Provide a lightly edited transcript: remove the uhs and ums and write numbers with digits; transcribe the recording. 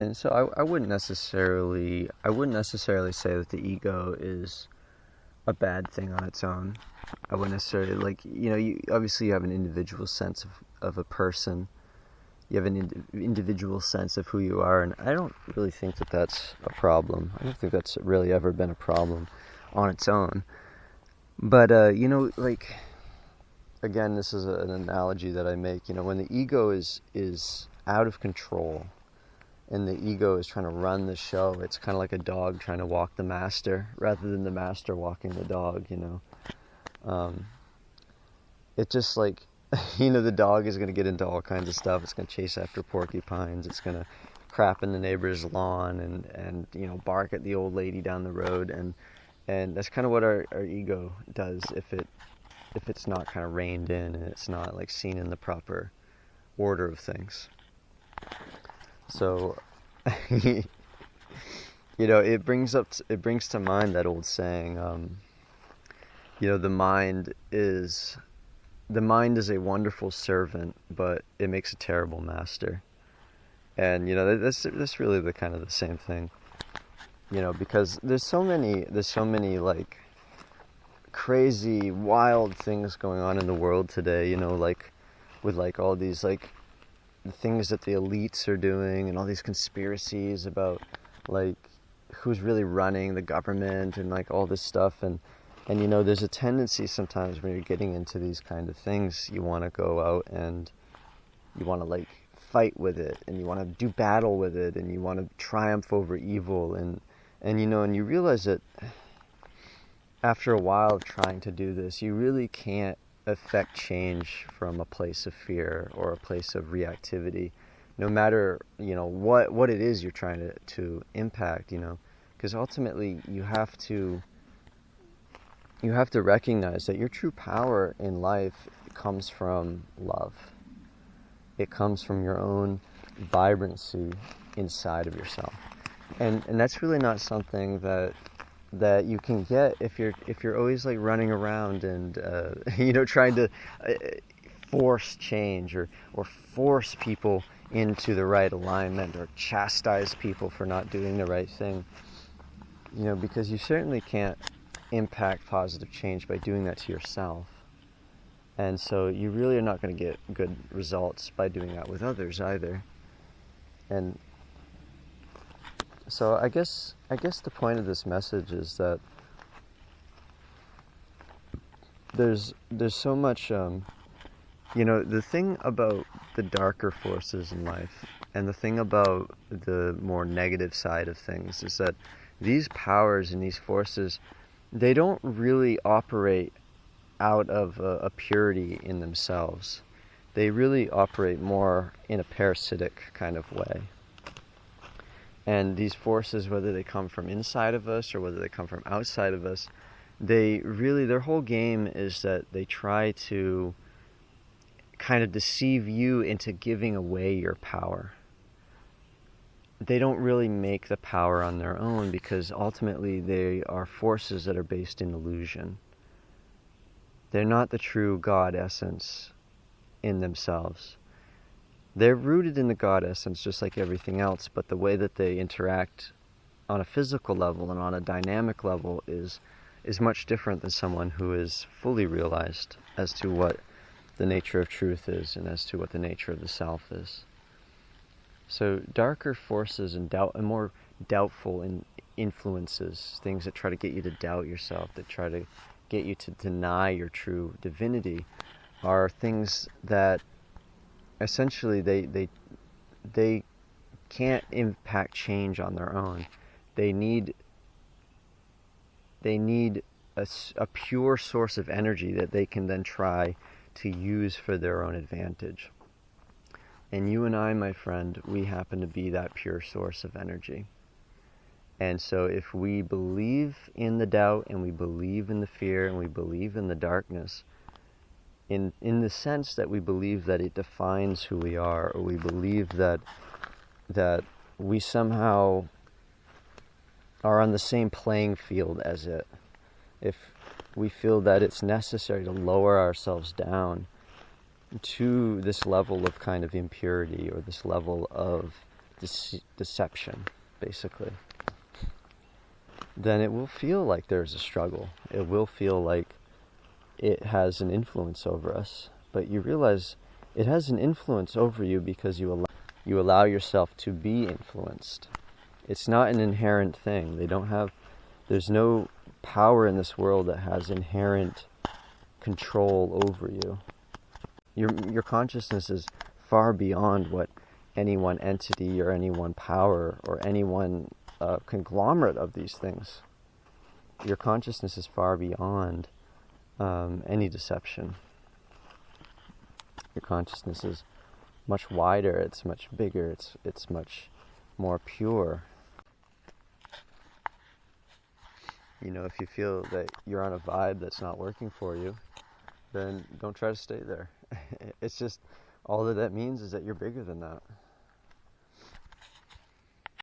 And so I wouldn't necessarily say that the ego is a bad thing on its own. I wouldn't necessarily obviously you have an individual sense of a person. You have an individual sense of who you are, and I don't really think that that's a problem. I don't think that's really ever been a problem on its own. But again, this is an analogy that I make. When the ego is out of control, and the ego is trying to run the show, it's kind of like a dog trying to walk the master rather than the master walking the dog. Um, it's just like, the dog is going to get into all kinds of stuff. It's going to chase after porcupines. It's going to crap in the neighbor's lawn and bark at the old lady down the road. And that's kind of what our ego does if it's not kind of reined in and it's not like seen in the proper order of things. So, it brings to mind that old saying, the mind is a wonderful servant, but it makes a terrible master. And that's really the kind of the same thing. Because there's so many like crazy, wild things going on in the world today. Like with like all these like the things that the elites are doing, and all these conspiracies about like who's really running the government and like all this stuff. And there's a tendency sometimes when you're getting into these kind of things, you want to go out and you want to like fight with it, and you want to do battle with it, and you want to triumph over evil, and you realize that after a while of trying to do this, you really can't affect change from a place of fear or a place of reactivity, no matter what it is you're trying to impact. Because ultimately you have to recognize that your true power in life comes from love. It comes from your own vibrancy inside of yourself, and that's really not something that you can get if you're always like running around and trying to force change or force people into the right alignment, or chastise people for not doing the right thing. Because you certainly can't impact positive change by doing that to yourself. And so you really are not going to get good results by doing that with others either. And so I guess the point of this message is that there's so much, the thing about the darker forces in life, and the thing about the more negative side of things, is that these powers and these forces, they don't really operate out of a purity in themselves. They really operate more in a parasitic kind of way. And these forces, whether they come from inside of us or whether they come from outside of us, their whole game is that they try to kind of deceive you into giving away your power. They don't really make the power on their own, because ultimately they are forces that are based in illusion. They're not the true God essence in themselves. They're rooted in the God essence just like everything else, but the way that they interact on a physical level and on a dynamic level is much different than someone who is fully realized as to what the nature of truth is and as to what the nature of the self is. So darker forces and more doubtful influences, things that try to get you to doubt yourself, that try to get you to deny your true divinity, are things that essentially they can't impact change on their own. They need a pure source of energy that they can then try to use for their own advantage. And you and I, my friend, we happen to be that pure source of energy. And so if we believe in the doubt, and we believe in the fear, and we believe in the darkness, in the sense that we believe that it defines who we are, or we believe that we somehow are on the same playing field as it, if we feel that it's necessary to lower ourselves down to this level of kind of impurity, or this level of deception, basically, then it will feel like there's a struggle. It will feel like it has an influence over us. But you realize it has an influence over you because you allow yourself to be influenced. It's not an inherent thing. There's no power in this world that has inherent control over you. Your consciousness is far beyond what any one entity or any one power or any one conglomerate of these things. Your consciousness is far beyond any deception. Your consciousness is much wider, it's much bigger, it's much more pure. You know, if you feel that you're on a vibe that's not working for you, then don't try to stay there. It's just, all that means is that you're bigger than that.